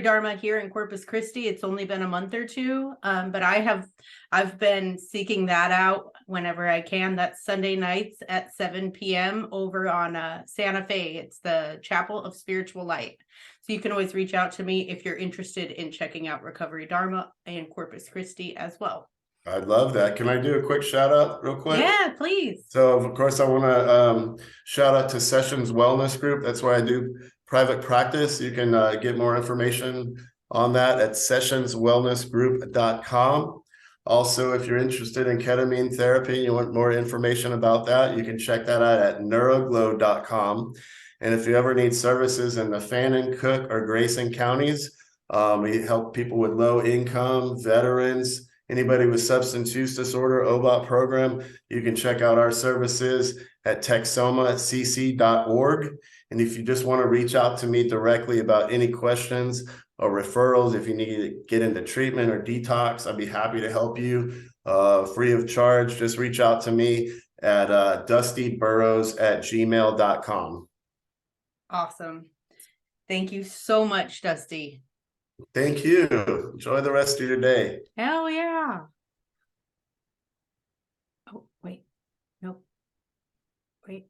Dharma here in Corpus Christi. It's only been a month or two. But I've been seeking that out whenever I can. That's Sunday nights at 7 p.m. over on Santa Fe. It's the Chapel of Spiritual Light. So you can always reach out to me if you're interested in checking out Recovery Dharma in Corpus Christi as well. I'd love that. Can I do a quick shout out real quick? Yeah, please. So of course I want to shout out to Sessions Wellness Group. That's where I do private practice. You can get more information on that at sessionswellnessgroup.com. Also, if you're interested in ketamine therapy, you want more information about that, you can check that out at neuroglow.com. And if you ever need services in the Fannin, Cook, or Grayson counties, we help people with low income, veterans, anybody with substance use disorder, OBOT program. You can check out our services at texsoma.cc.org. And if you just want to reach out to me directly about any questions or referrals, if you need to get into treatment or detox, I'd be happy to help you free of charge. Just reach out to me at dustyburrows@gmail.com. Awesome. Thank you so much, Dusty. Thank you. Enjoy the rest of your day. Hell yeah. Oh, wait. Nope. Wait.